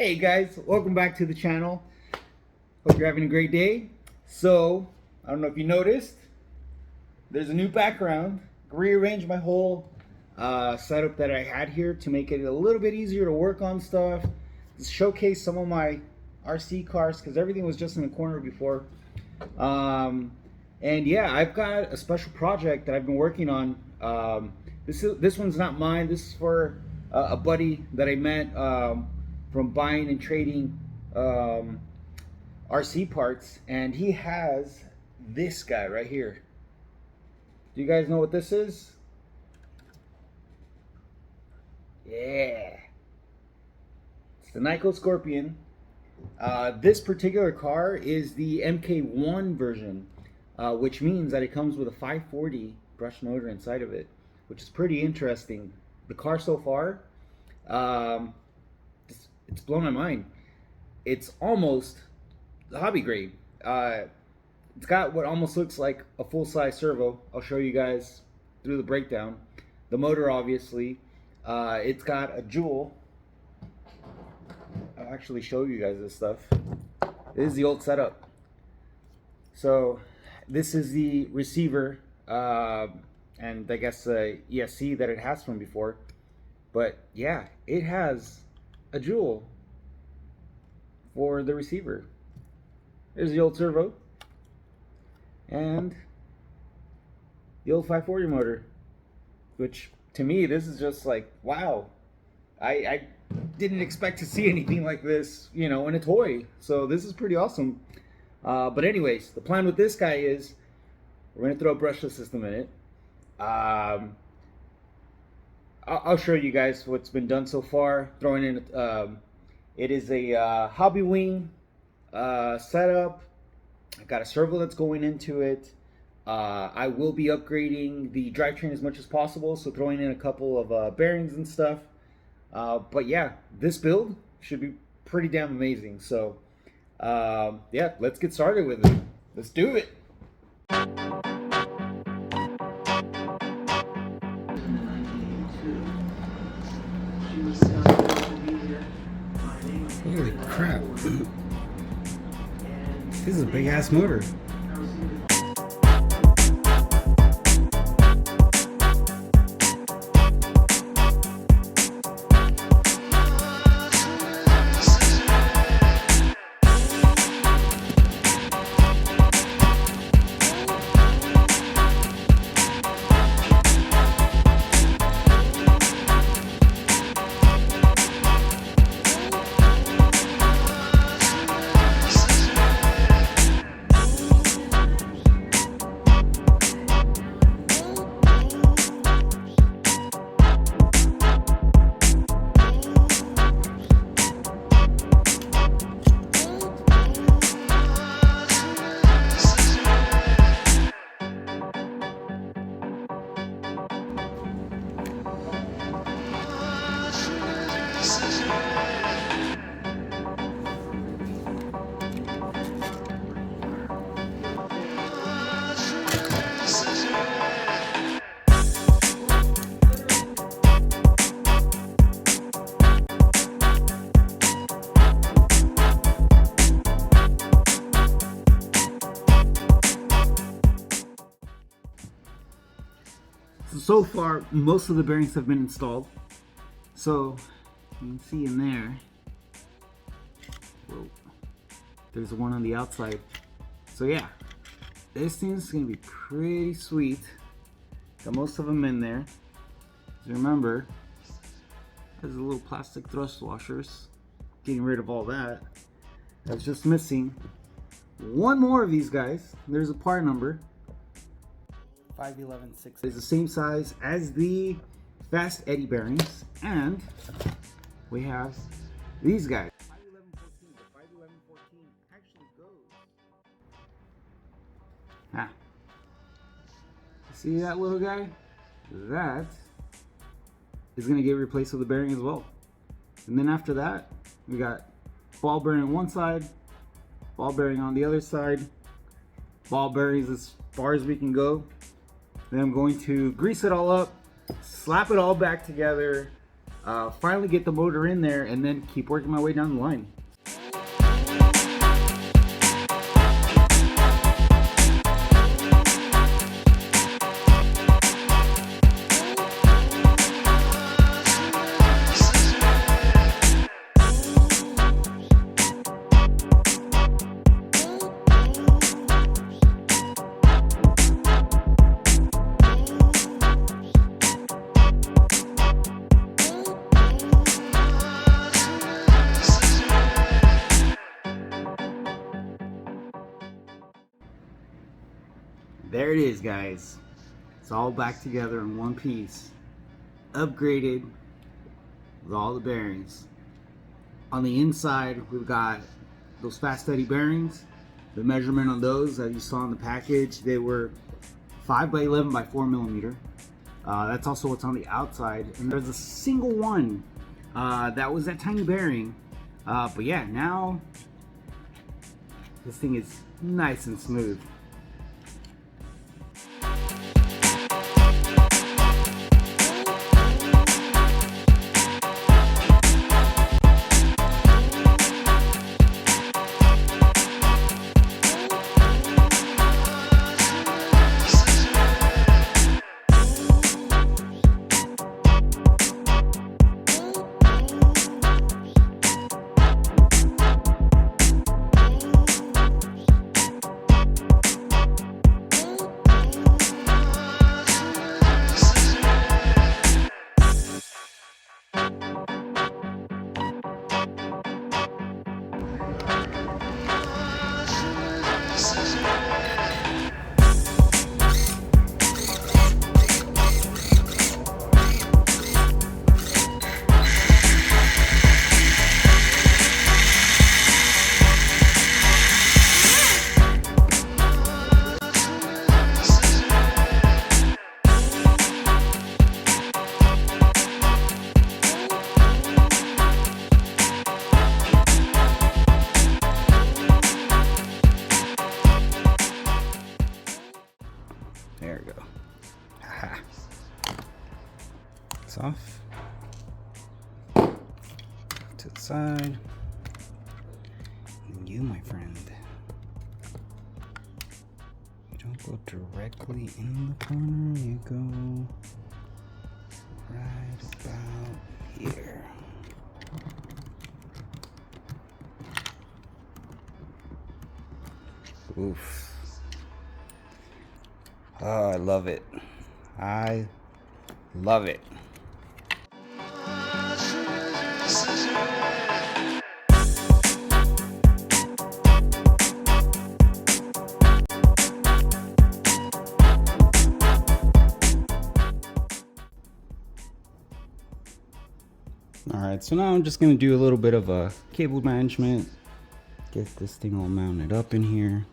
Hey guys, welcome back to the channel. Hope you're having a great day. So, I don't know if you noticed, there's a new background. Rearranged my whole setup that I had here to make it a little bit easier to work on stuff. To showcase some of my RC cars because everything was just in the corner before. And yeah, I've got a special project that I've been working on. This one's not mine. This is for a buddy that I met from buying and trading RC parts, and he has this guy right here. Do you guys know what this is? Yeah, it's the Nikko Scorpion. This particular car is the MK1 version, which means that it comes with a 540 brush motor inside of it, which is pretty interesting. The car so far, it's blown my mind. It's almost the Hobbygrade. It's got what almost looks like a full-size servo. I'll show you guys through the breakdown. The motor, obviously. It's got a jewel. I'll actually show you guys this stuff. This is the old setup. So this is the receiver, and I guess the ESC that it has from before. But yeah, it has a jewel for the receiver. There's the old servo and the old 540 motor, which to me, this is just like, wow. I didn't expect to see anything like this, you know, in a toy. So this is pretty awesome. But anyways, the plan with this guy is we're gonna throw a brushless system in it. I'll show you guys what's been done so far. Throwing in, it is a Hobbywing setup. I got a servo that's going into it. I will be upgrading the drivetrain as much as possible, so throwing in a couple of bearings and stuff. But yeah, this build should be pretty damn amazing. So yeah, let's get started with it. Let's do it. Holy crap. This is a big ass motor. So far, most of the bearings have been installed. So you can see in there, whoa, there's one on the outside. So yeah, this thing's gonna be pretty sweet. Got most of them in there. So remember, there's a little plastic thrust washers. Getting rid of all that. That's just missing one more of these guys. There's a part number. 511.6 is the same size as the FastEddy bearings, and we have these guys. 511.14. The 511.14 actually goes. See that little guy? That is going to get replaced with a bearing as well. And then after that, we got ball bearing on one side, ball bearing on the other side, ball bearings as far as we can go. Then I'm going to grease it all up, slap it all back together, finally get the motor in there, and then keep working my way down the line. There it is, guys. It's all back together in one piece. Upgraded with all the bearings. On the inside, we've got those FastEddy bearings. The measurement on those that you saw in the package, they were 5 by 11 by 4 millimeter. That's also what's on the outside. And there's a single one that was that tiny bearing. But yeah, now this thing is nice and smooth. There we go. Haha. It's off. To the side. And you, my friend, you don't go directly in the corner, you go right about here. Oof. Oh, I love it. I love it. Alright, so now I'm just going to do a little bit of a cable management. Get this thing all mounted up in here.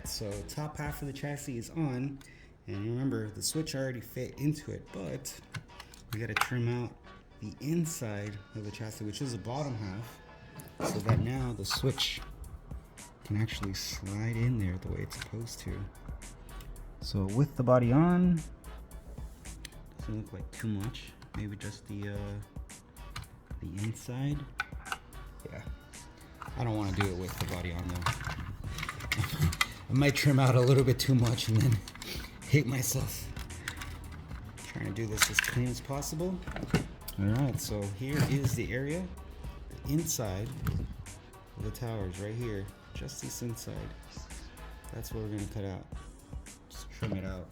So top half of the chassis is on, and remember the switch already fit into it, but we got to trim out the inside of the chassis, which is the bottom half, so that now the switch can actually slide in there the way it's supposed to. So with the body on, doesn't look like too much, maybe just the inside. Yeah, I don't want to do it with the body on though. I might trim out a little bit too much and then hate myself. Trying to do this as clean as possible. Alright, so here is the area, the inside of the towers right here. Just this inside. That's what we're going to cut out. Just trim it out.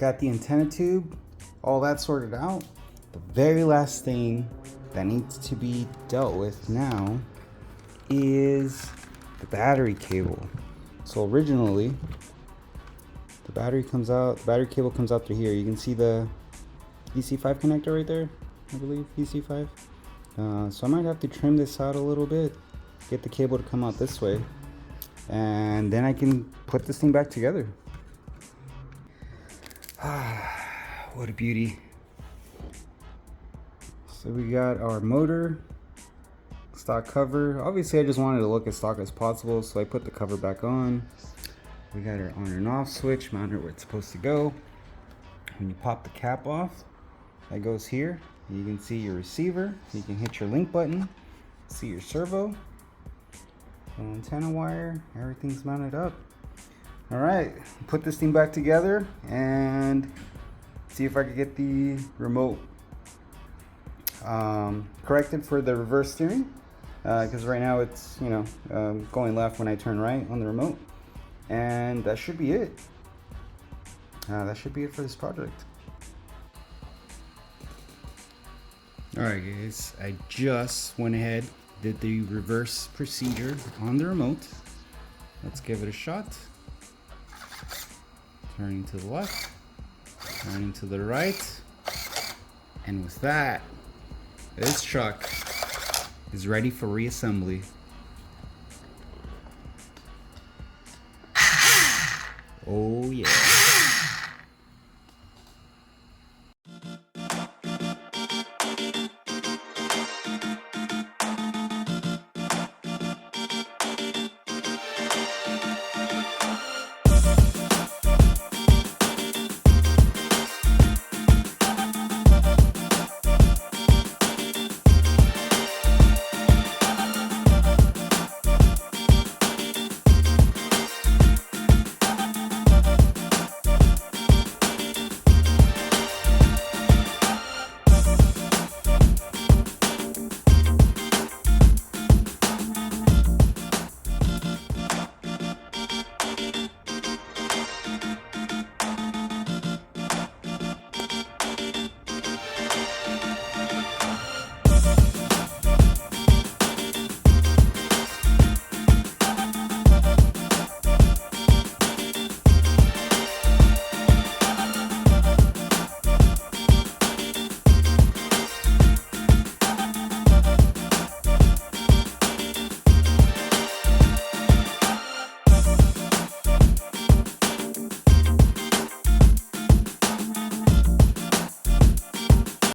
got the antenna tube, all that sorted out. The very last thing that needs to be dealt with now is the battery cable. So originally, the battery cable comes out through here. You can see the EC5 connector right there, I believe, EC5. So I might have to trim this out a little bit, get the cable to come out this way, and then I can put this thing back together. What a beauty. So we got our motor, stock cover. Obviously I just wanted to look as stock as possible, so I put the cover back on. We got our on and off switch mounted where it's supposed to go. When you pop the cap off, that goes here. You can see your receiver. You can hit your link button, see your servo, antenna wire, everything's mounted up. All right, put this thing back together and see if I could get the remote corrected for the reverse steering, because right now it's, you know, going left when I turn right on the remote. And that should be it. That should be it for this project. Alright guys, I just went ahead, did the reverse procedure on the remote. Let's give it a shot. Turning to the left, turning to the right. And with that, this truck is ready for reassembly. Oh yeah.